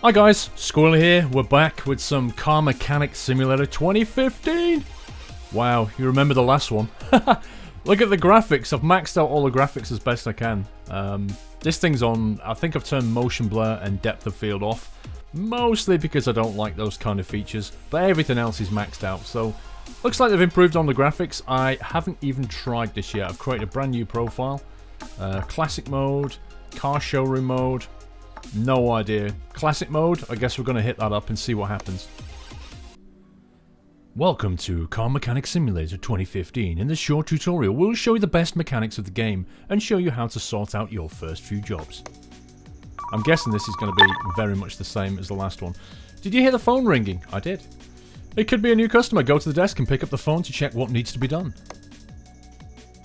Hi guys, Squirrel here. We're back with some Car Mechanics Simulator 2015. Wow, you remember the last one? Look at the graphics. I've maxed out all the graphics as best I can. This thing's on, I think I've turned motion blur and depth of field off. Mostly because I don't like those kind of features, but everything else is maxed out. So, looks like they've improved on the graphics. I haven't even tried this yet. I've created a brand new profile. Classic mode, car showroom mode. No idea. Classic mode, I guess we're going to hit that up and see what happens. Welcome to Car Mechanics Simulator 2015. In this short tutorial, we'll show you the best mechanics of the game and show you how to sort out your first few jobs. I'm guessing this is going to be very much the same as the last one. Did you hear the phone ringing? I did. It could be a new customer. Go to the desk and pick up the phone to check what needs to be done.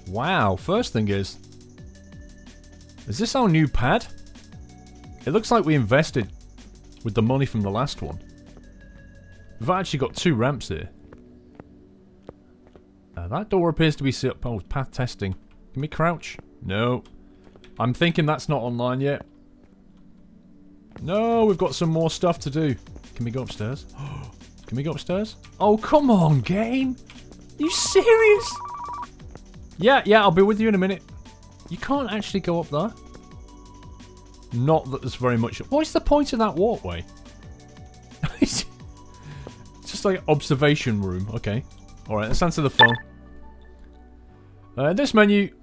Wow, first thing is this our new pad? It looks like we invested with the money from the last one. We've actually got two ramps here. That door appears to be set up. Oh, path testing. Can we crouch? No. I'm thinking that's not online yet. No, we've got some more stuff to do. Can we go upstairs? Can we go upstairs? Oh, come on, game. Are you serious? Yeah, I'll be with you in a minute. You can't actually go up there. Not that there's very much. What's the point of that walkway? It's just like observation room. Okay. Alright, let's answer the phone. In this menu,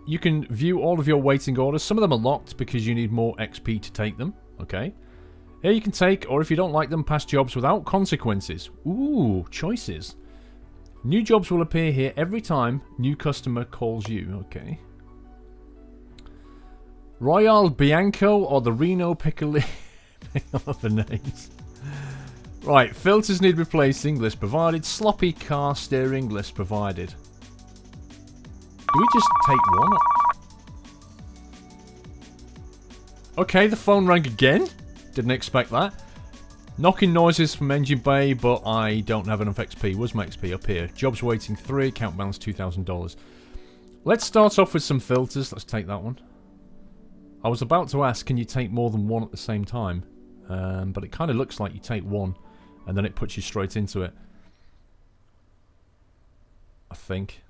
you can view all of your waiting orders. Some of them are locked because you need more XP to take them. Okay. Here you can take, or if you don't like them, pass jobs without consequences. Ooh, choices. New jobs will appear here every time new customer calls you. Okay. Royal Bianco or the Reno Piccoli. The names. Right, filters need replacing. List provided. Sloppy car steering. List provided. Do we just take one? Okay, the phone rang again. Didn't expect that. Knocking noises from engine bay, but I don't have enough XP. Where's my XP? Up here. Jobs waiting 3. Account balance $2,000. Let's start off with some filters. Let's take that one. I was about to ask, can you take more than one at the same time? But it kind of looks like you take one, and then it puts you straight into it. I think.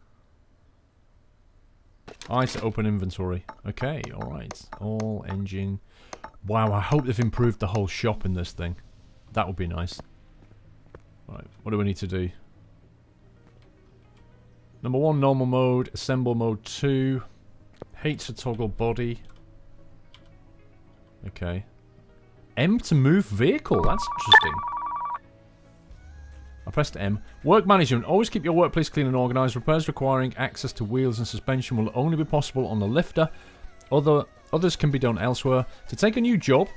Ice open inventory. Okay, alright. All engine. Wow, I hope they've improved the whole shop in this thing. That would be nice. Alright, what do we need to do? Number 1, normal mode. Assemble mode 2. Hate to toggle body. Okay. M to move vehicle. That's interesting. I pressed M. Work management. Always keep your workplace clean and organised. Repairs requiring access to wheels and suspension will only be possible on the lifter. Others can be done elsewhere. To take a new job,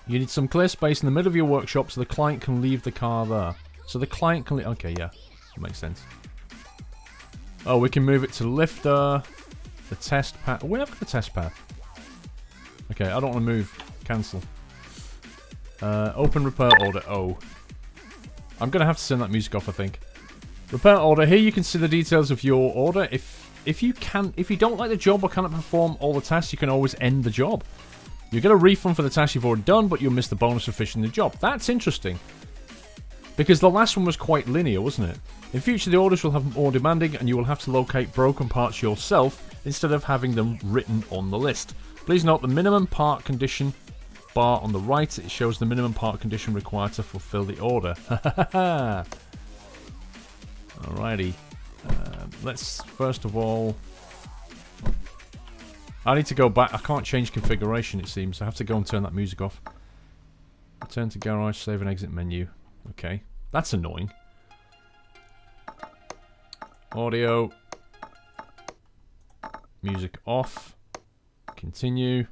you need some clear space in the middle of your workshop so the client can leave the car there. So the client can... Okay, yeah. That makes sense. Oh, we can move it to lifter. The test path. We have got the test path. Okay, I don't want to move. Cancel. Open repair order. Oh. I'm going to have to turn that music off, I think. Repair order. Here you can see the details of your order. If you don't like the job or cannot perform all the tasks, you can always end the job. You get a refund for the task you've already done, but you'll miss the bonus for finishing the job. That's interesting. Because the last one was quite linear, wasn't it? In future, the orders will have more demanding, and you will have to locate broken parts yourself instead of having them written on the list. Please note the minimum part condition bar on the right. It shows the minimum part condition required to fulfill the order. Alrighty. Let's first of all... I need to go back. I can't change configuration, it seems. I have to go and turn that music off. Return to garage, save and exit menu. Okay. That's annoying. Audio. Music off. Continue.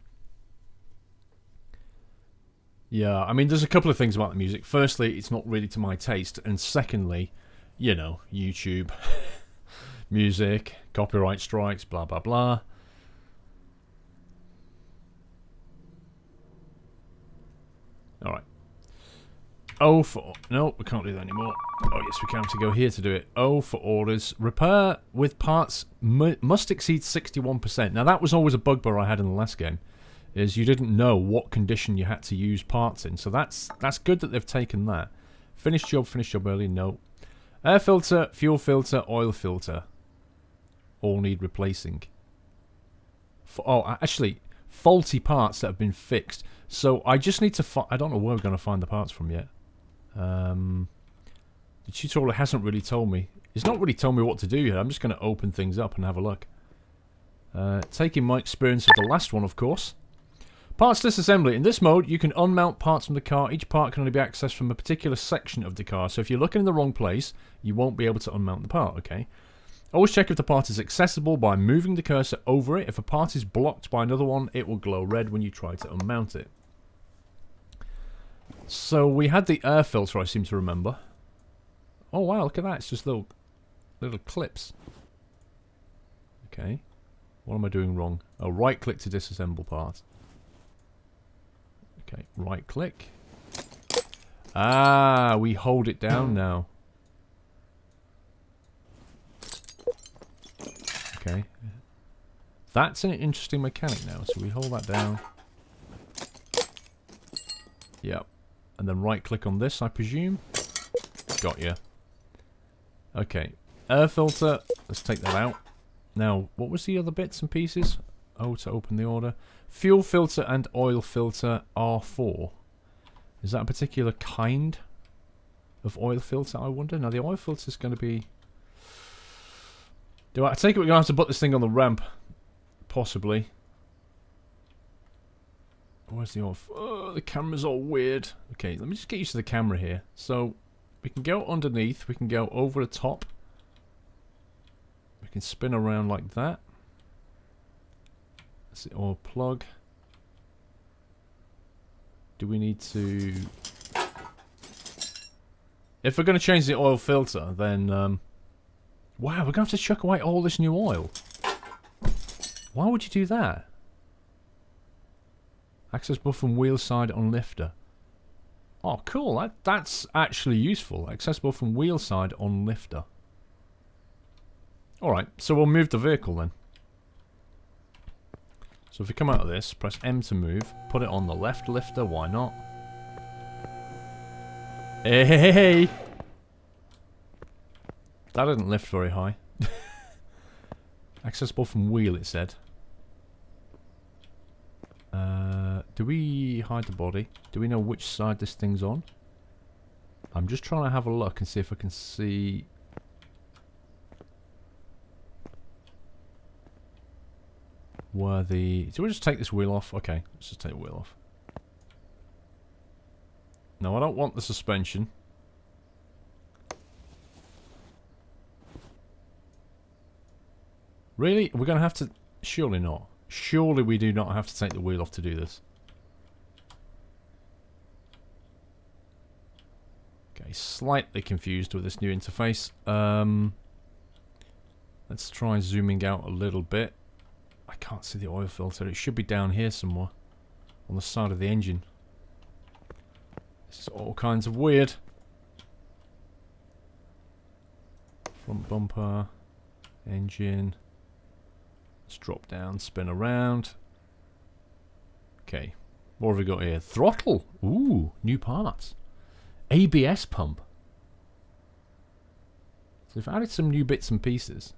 Yeah, I mean, there's a couple of things about the music. Firstly, it's not really to my taste. And secondly, you know, YouTube, music, copyright strikes, blah, blah, blah. Alright. O for... No, we can't do that anymore. Oh, yes, we can have to go here to do it. O for orders. Repair with parts must exceed 61%. Now, that was always a bugbear I had in the last game. is you didn't know what condition you had to use parts in. So that's good that they've taken that. Finish job early, no. Air filter, fuel filter, oil filter. All need replacing. Actually, faulty parts that have been fixed. So I just need to I don't know where we're going to find the parts from yet. The tutorial hasn't really told me. It's not really told me what to do yet. I'm just going to open things up and have a look. Taking my experience of the last one, of course. Parts disassembly. In this mode, you can unmount parts from the car. Each part can only be accessed from a particular section of the car. So if you're looking in the wrong place, you won't be able to unmount the part, okay? Always check if the part is accessible by moving the cursor over it. If a part is blocked by another one, it will glow red when you try to unmount it. So we had the air filter, I seem to remember. Oh wow, look at that. It's just little clips. Okay. What am I doing wrong? Oh, right click to disassemble part. Okay, right click. Ah, we hold it down now. Okay. That's an interesting mechanic now. So we hold that down. Yep. And then right click on this, I presume. Got ya. Okay. Air filter. Let's take that out. Now, what was the other bits and pieces? Oh, to open the order. Fuel filter and oil filter R4. Is that a particular kind of oil filter, I wonder? Now, the oil filter is going to be... I take it we're going to have to put this thing on the ramp? Possibly. Where's the oil? Oh, the camera's all weird. Okay, let me just get used to the camera here. So, we can go underneath. We can go over the top. We can spin around like that. That's the oil plug. Do we need to... If we're going to change the oil filter, then... wow, we're going to have to chuck away all this new oil. Why would you do that? Access button wheel side on lifter. Oh, cool. That's actually useful. Accessible from wheel side on lifter. Alright, so we'll move the vehicle then. So if we come out of this, press M to move, put it on the left lifter, why not? Hey! That didn't lift very high. Accessible from wheel, it said. Do we hide the body? Do we know which side this thing's on? I'm just trying to have a look and see if I can see... where the... Do we just take this wheel off? Okay, let's just take the wheel off. No, I don't want the suspension. Really? We're going to have to... Surely not. Surely we do not have to take the wheel off to do this. Okay, slightly confused with this new interface. Let's try zooming out a little bit. I can't see the oil filter. It should be down here somewhere. On the side of the engine. This is all kinds of weird. Front bumper. Engine. Let's drop down, spin around. Okay. What have we got here? Throttle. Ooh, new parts. ABS pump. So we've added some new bits and pieces.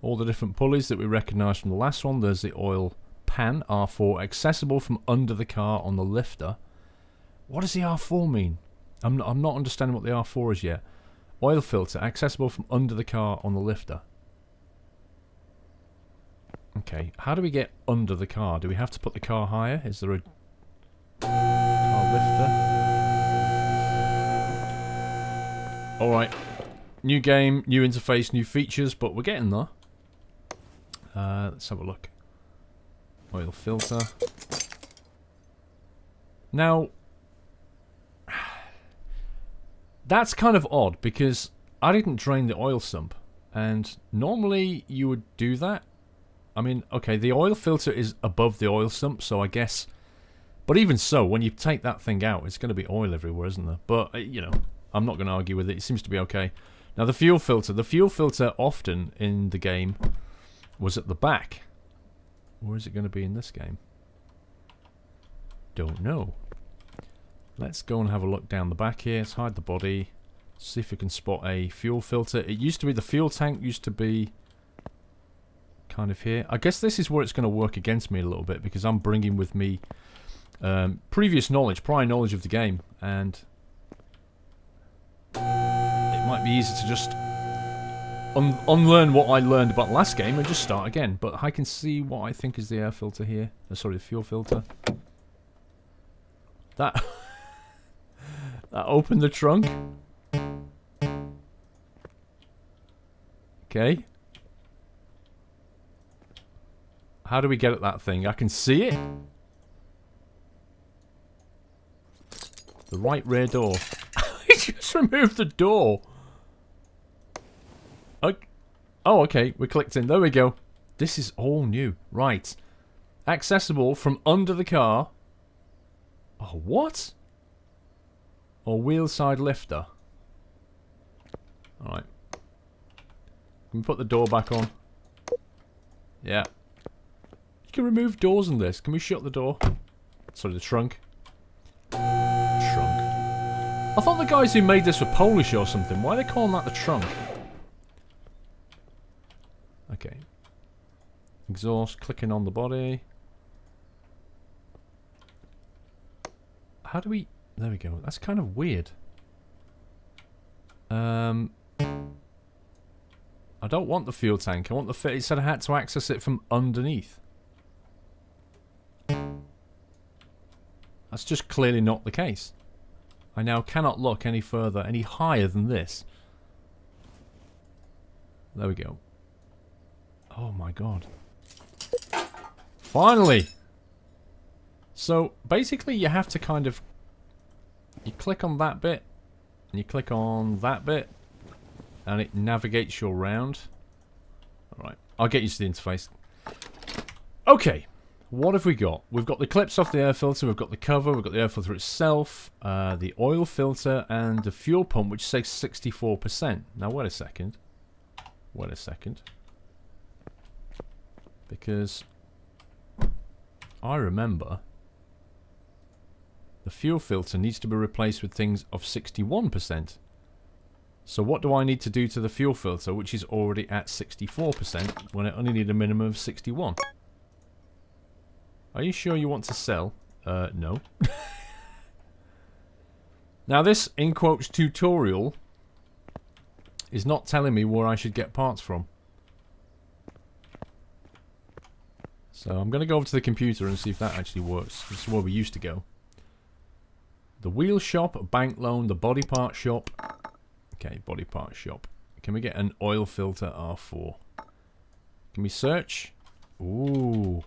All the different pulleys that we recognised from the last one. There's the oil pan, R4, accessible from under the car on the lifter. What does the R4 mean? I'm not understanding what the R4 is yet. Oil filter, accessible from under the car on the lifter. Okay, how do we get under the car? Do we have to put the car higher? Is there a car lifter? Alright, new game, new interface, new features, but we're getting there. Let's have a look. Oil filter. Now, that's kind of odd because I didn't drain the oil sump, and normally you would do that. I mean, okay, the oil filter is above the oil sump, so I guess... But even so, when you take that thing out, it's going to be oil everywhere, isn't there? But, you know, I'm not going to argue with it. It seems to be okay. Now, the fuel filter. The fuel filter often in the game was at the back. Or is it going to be in this game? Don't know. Let's go and have a look down the back here. Let's hide the body. See if we can spot a fuel filter. It used to be, the fuel tank used to be kind of here. I guess this is where it's going to work against me a little bit, because I'm bringing with me previous knowledge, prior knowledge of the game, and it might be easy to just unlearn what I learned about last game and just start again. But I can see what I think is the air filter here. Sorry, the fuel filter. That that opened the trunk. Okay. How do we get at that thing? I can see it. The right rear door. I just removed the door. Okay. Oh, okay. We clicked in. There we go. This is all new. Right. Accessible from under the car. Oh, what? Or wheel side lifter. Alright. Can we put the door back on? Yeah. You can remove doors in this. Can we shut the door? Sorry, the trunk. Trunk. I thought the guys who made this were Polish or something. Why are they calling that the trunk? Okay. Exhaust, clicking on the body. How do we... There we go. That's kind of weird. I don't want the fuel tank. I want the... It said I had to access it from underneath. That's just clearly not the case. I now cannot look any further, any higher than this. There we go. Oh my god. Finally! So, basically you have to kind of... You click on that bit, and you click on that bit, and it navigates you around. Alright, I'll get used to the interface. Okay, what have we got? We've got the clips off the air filter, we've got the cover, we've got the air filter itself, the oil filter, and the fuel pump, which says 64%. Now, wait a second. Wait a second. Because I remember the fuel filter needs to be replaced with things of 61%. So what do I need to do to the fuel filter, which is already at 64%, when I only need a minimum of 61? Are you sure you want to sell? No. Now this, in quotes, tutorial is not telling me where I should get parts from. So I'm going to go over to the computer and see if that actually works. This is where we used to go. The wheel shop, bank loan, the body part shop. Okay, body part shop. Can we get an oil filter R4? Can we search? Ooh.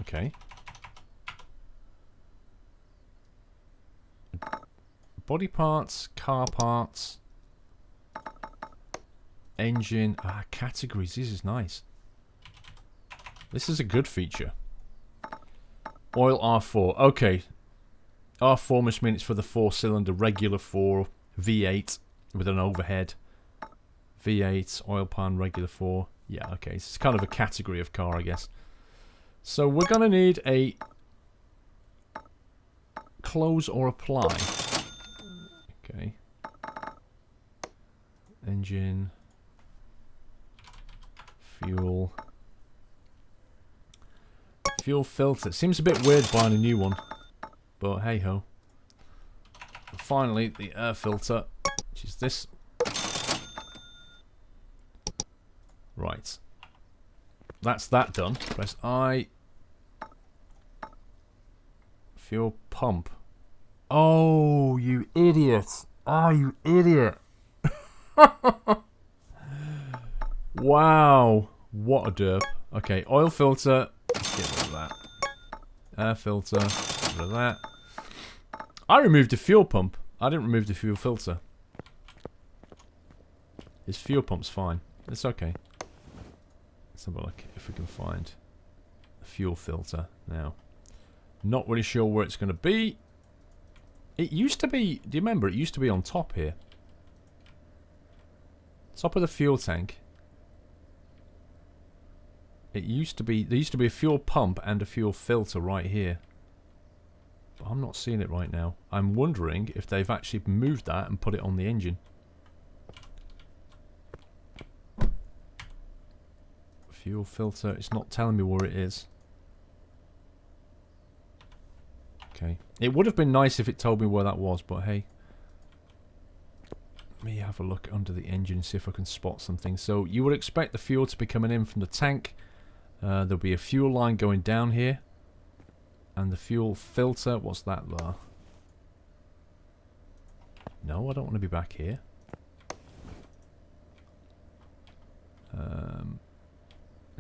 Okay. Body parts, car parts, engine, categories. This is nice. This is a good feature. Oil R4. Okay. R4 must mean it's for the 4-cylinder regular 4 V8 with an overhead. V8, oil pan, regular 4. Yeah, okay. It's kind of a category of car, I guess. So we're going to need a close or apply. Okay. Engine. Fuel. Fuel filter. Seems a bit weird buying a new one. But hey ho. And finally, the air filter. Which is this. Right. That's that done. Press I. Fuel pump. Oh, you idiot. Oh, you idiot. Wow. What a derp. Okay, oil filter. Let's get rid of that. Air filter. Get rid of that. I removed the fuel pump. I didn't remove the fuel filter. His fuel pump's fine. It's okay. Let's have a look if we can find a fuel filter now. Not really sure where it's going to be. It used to be... Do you remember? It used to be on top here. Top of the fuel tank. There used to be a fuel pump and a fuel filter right here. But I'm not seeing it right now. I'm wondering if they've actually moved that and put it on the engine. Fuel filter, it's not telling me where it is. Okay. It would have been nice if it told me where that was, but hey. Let me have a look under the engine and see if I can spot something. So you would expect the fuel to be coming in from the tank. There'll be a fuel line going down here. And the fuel filter, what's that there? No, I don't want to be back here.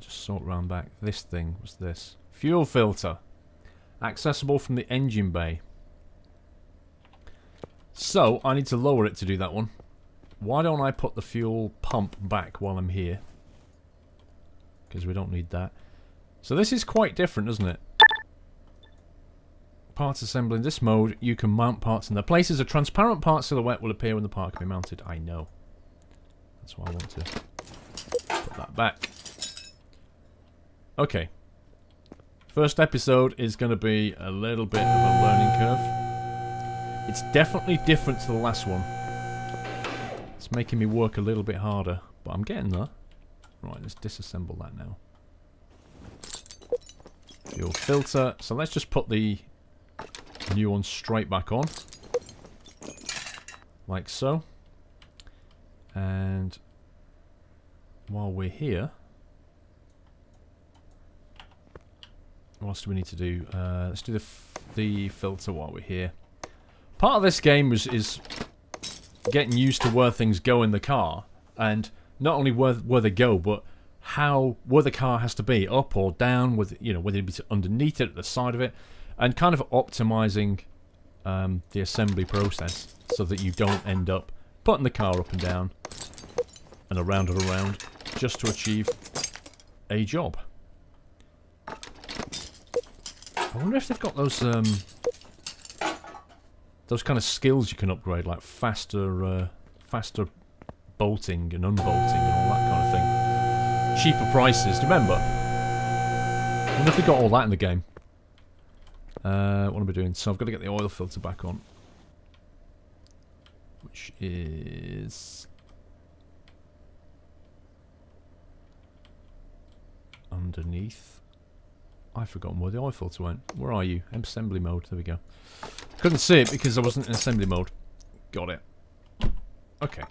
Just sort round back. This thing was this. Fuel filter. Accessible from the engine bay. So, I need to lower it to do that one. Why don't I put the fuel pump back while I'm here? Because we don't need that. So this is quite different, isn't it? Parts assembly. In this mode, you can mount parts in their places. A transparent part silhouette will appear when the part can be mounted. I know. That's why I want to put that back. Okay. First episode is going to be a little bit of a learning curve. It's definitely different to the last one. It's making me work a little bit harder, but I'm getting there. Right, let's disassemble that now. Fuel filter. So let's just put the new one straight back on. Like so. And while we're here, what else do we need to do? Let's do the filter while we're here. Part of this game is getting used to where things go in the car, and not only where they go, but where the car has to be, up or down, with whether it be underneath it, at the side of it, and kind of optimizing the assembly process so that you don't end up putting the car up and down and around and around just to achieve a job. I wonder if they've got those kind of skills you can upgrade, like faster bolting and unbolting and all that kind of thing. Cheaper prices, do you remember? I wonder if they've got all that in the game. What am I doing? So I've got to get the oil filter back on, which is underneath. I've forgotten where the oil filter went. Where are you? Assembly mode. There we go. Couldn't see it because I wasn't in assembly mode. Got it. Okay.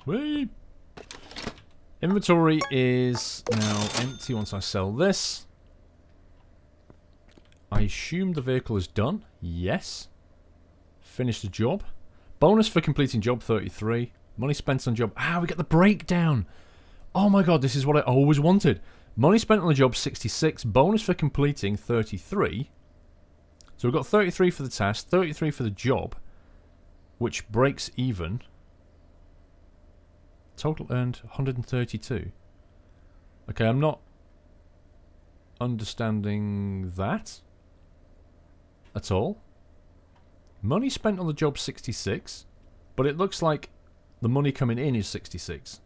Whee! Inventory is now empty once I sell this. I assume the vehicle is done. Yes. Finished the job. Bonus for completing job 33. Money spent on job. Ah, we get the breakdown. Oh my god, this is what I always wanted. Money spent on the job 66. Bonus for completing 33. So we've got 33 for the task, 33 for the job, which breaks even. Total earned 132. Okay, I'm not understanding that at all. Money spent on the job 66, but it looks like the money coming in is 66.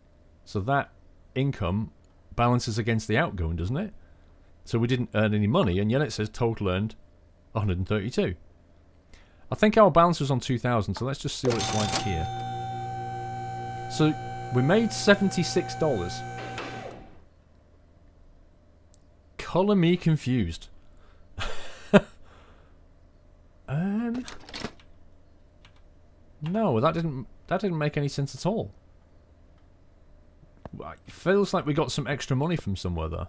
So that income balances against the outgoing, doesn't it? So we didn't earn any money, and yet it says total earned 132. I think our balance was on 2,000, so let's just see what it's like here. So we made $76. Colour me confused. No, that didn't make any sense at all. It feels like we got some extra money from somewhere there.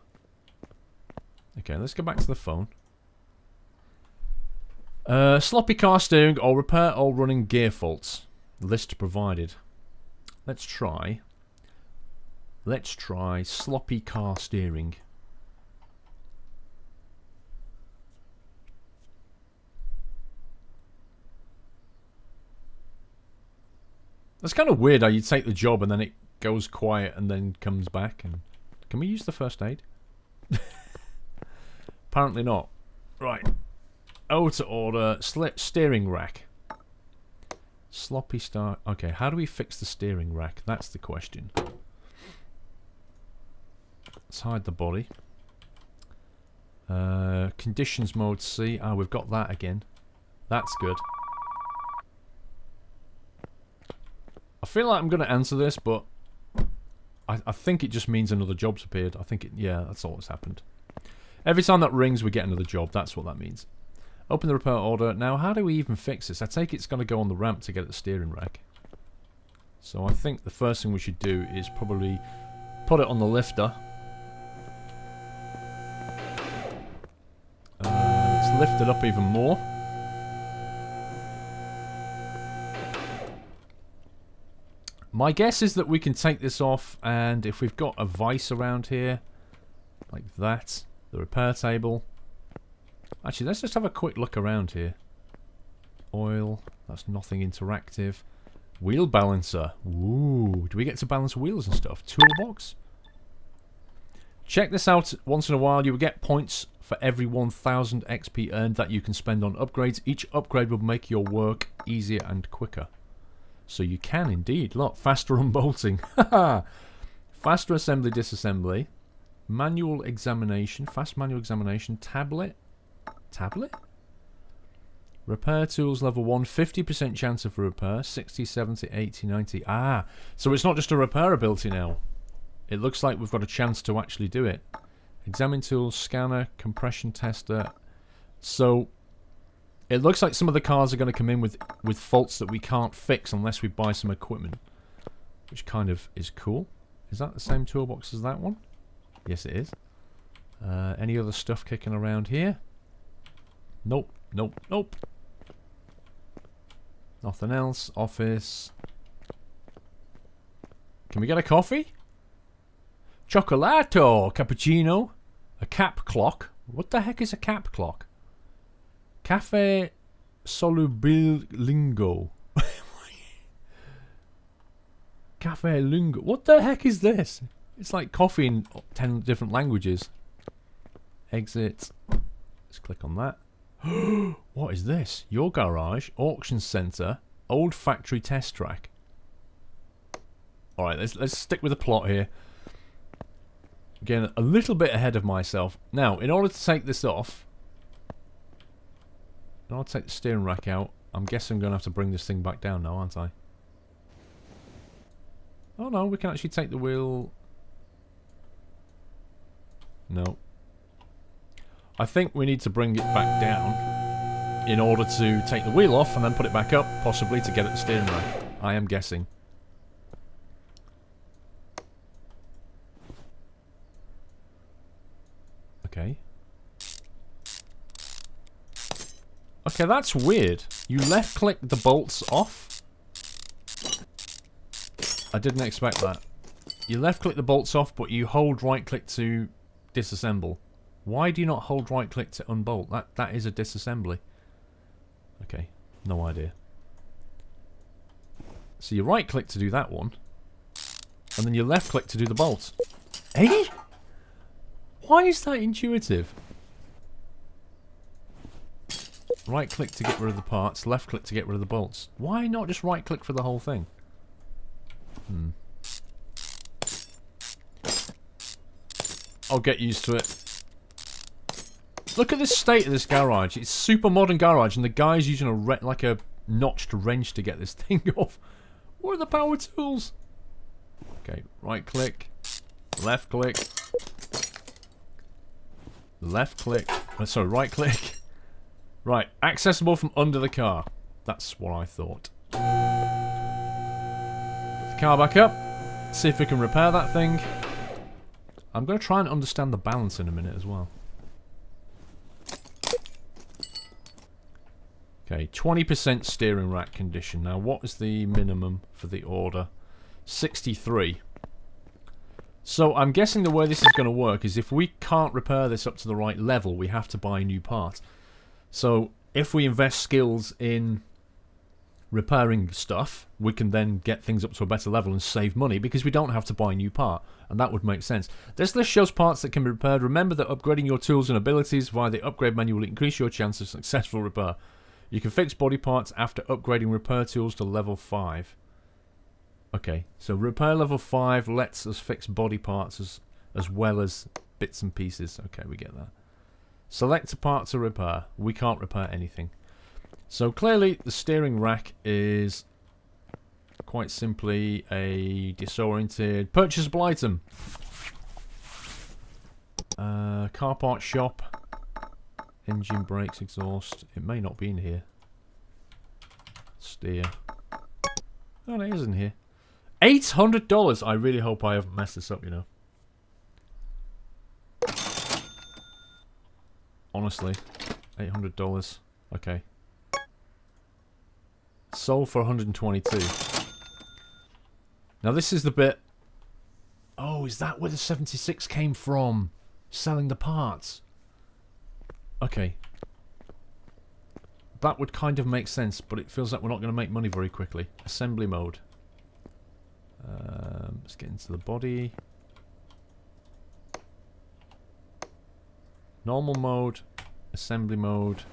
Okay, let's go back to the phone. Sloppy car steering or repair all running gear faults. List provided. Let's try sloppy car steering. That's kind of weird how you take the job and then it goes quiet and then comes back. And can we use the first aid? Apparently not. Right. Oh, to order steering rack. Sloppy start. Okay, how do we fix the steering rack? That's the question. Let's hide the body. Conditions mode C. Ah, we've got that again. That's good. I feel like I'm going to answer this, but I think it just means another job's appeared. I think it, yeah, that's all that's happened. Every time that rings, we get another job. That's what that means. Open the repair order. Now, how do we even fix this? I take it's going to go on the ramp to get at the steering rack. So I think the first thing we should do is probably put it on the lifter. Let's lift it up even more. My guess is that we can take this off, and if we've got a vise around here, like that, the repair table. Actually, let's just have a quick look around here. Oil, that's nothing interactive. Wheel balancer. Ooh, do we get to balance wheels and stuff? Toolbox. Check this out once in a while. You will get points for every 1000 XP earned that you can spend on upgrades. Each upgrade will make your work easier and quicker. So you can indeed. Look, faster unbolting. Faster assembly, disassembly. Manual examination. Fast manual examination. Tablet. Tablet? Repair tools level 1. 50% chance of repair. 60, 70, 80, 90. Ah, so it's not just a repair ability now. It looks like we've got a chance to actually do it. Examine tools, scanner, compression tester. So it looks like some of the cars are going to come in with faults that we can't fix unless we buy some equipment. Which kind of is cool. Is that the same toolbox as that one? Yes, it is. Any other stuff kicking around here? Nope, nope, nope. Nothing else. Office. Can we get a coffee? Chocolato, cappuccino. A cap clock. What the heck is a cap clock? Cafe Solubilingo. Cafe Lingo. What the heck is this? It's like coffee in 10 different languages. Exit. Let's click on that. What is this? Your garage, auction center, old factory test track. Alright, let's stick with the plot here. Again, a little bit ahead of myself. Now, in order to take this off, in order to take the steering rack out, I'm guessing I'm going to have to bring this thing back down now, aren't I? Oh no, we can actually take the wheel. No. I think we need to bring it back down in order to take the wheel off and then put it back up, possibly to get at the steering rack. I am guessing. Okay. Okay, that's weird. You left click the bolts off. I didn't expect that. You left click the bolts off, but you hold right click to disassemble. Why do you not hold right click to unbolt? That is a disassembly. Okay, no idea. So you right click to do that one, and then you left click to do the bolt. Eh? Why is that intuitive? Right click to get rid of the parts, left click to get rid of the bolts. Why not just right click for the whole thing? I'll get used to it. Look at the state of this garage. It's super modern garage, and the guy's using like a notched wrench to get this thing off. Where are the power tools? Okay, right click, left click, left click. Sorry, right click. Right, accessible from under the car. That's what I thought. Put the car back up. See if we can repair that thing. I'm going to try and understand the balance in a minute as well. Okay, 20% steering rack condition. Now, what is the minimum for the order? 63. So, I'm guessing the way this is going to work is if we can't repair this up to the right level, we have to buy a new part. So, if we invest skills in repairing stuff, we can then get things up to a better level and save money because we don't have to buy a new part. And that would make sense. This list shows parts that can be repaired. Remember that upgrading your tools and abilities via the upgrade menu will increase your chance of successful repair. You can fix body parts after upgrading repair tools to level 5. Okay, so repair level 5 lets us fix body parts as well as bits and pieces. Okay, we get that. Select a part to repair. We can't repair anything. So clearly the steering rack is quite simply a disoriented purchasable item. Car part shop. Engine, brakes, exhaust. It may not be in here. Steer. Oh, it is in here. $800! I really hope I haven't messed this up, you know. Honestly. $800. Okay. Sold for 122. Now this is the bit... Oh, is that where the 76 came from? Selling the parts. Okay. That would kind of make sense, but it feels like we're not going to make money very quickly. Assembly mode. Let's get into the body. Normal mode. Assembly mode.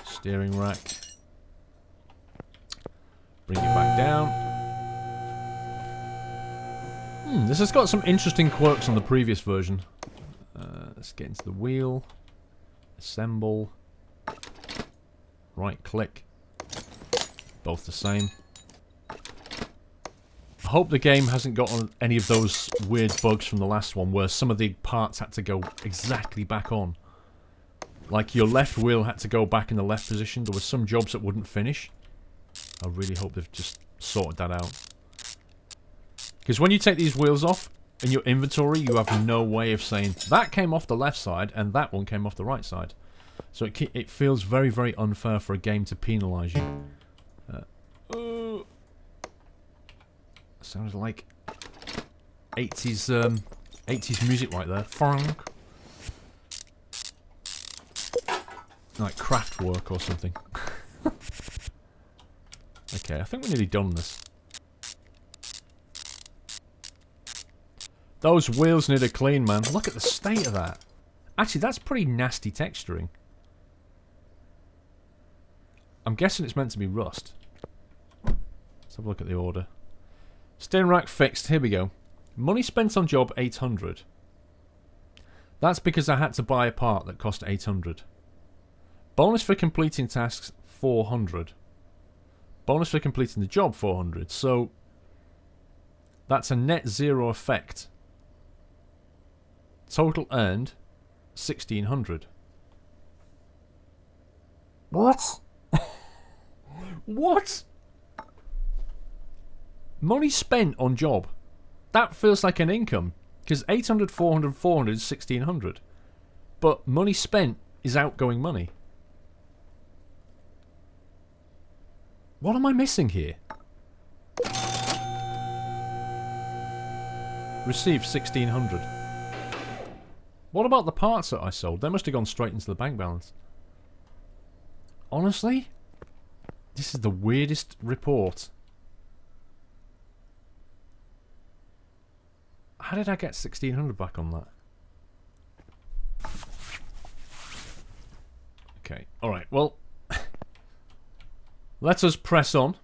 Steering rack. Bring it back down. This has got some interesting quirks on the previous version. Let's get into the wheel. Assemble. Right click. Both the same. I hope the game hasn't got on any of those weird bugs from the last one where some of the parts had to go exactly back on. Like your left wheel had to go back in the left position. There were some jobs that wouldn't finish. I really hope they've just sorted that out. Because when you take these wheels off, in your inventory, you have no way of saying, that came off the left side, and that one came off the right side. So it feels very, very unfair for a game to penalise you. Sounds like 80s, 80s music right there. Funk. Like craft work or something. Okay, I think we're nearly done this. Those wheels need a clean, man. Look at the state of that. Actually, that's pretty nasty texturing. I'm guessing it's meant to be rust. Let's have a look at the order. Steering rack fixed. Here we go. Money spent on job 800. That's because I had to buy a part that cost 800. Bonus for completing tasks 400. Bonus for completing the job 400. So that's a net zero effect. Total earned 1600. What? What? Money spent on job. That feels like an income. Because 800, 400, 400 is 1600. But money spent is outgoing money. What am I missing here? Received 1600. What about the parts that I sold? They must have gone straight into the bank balance. Honestly? This is the weirdest report. How did I get 1600 back on that? Okay, alright, well... let us press on.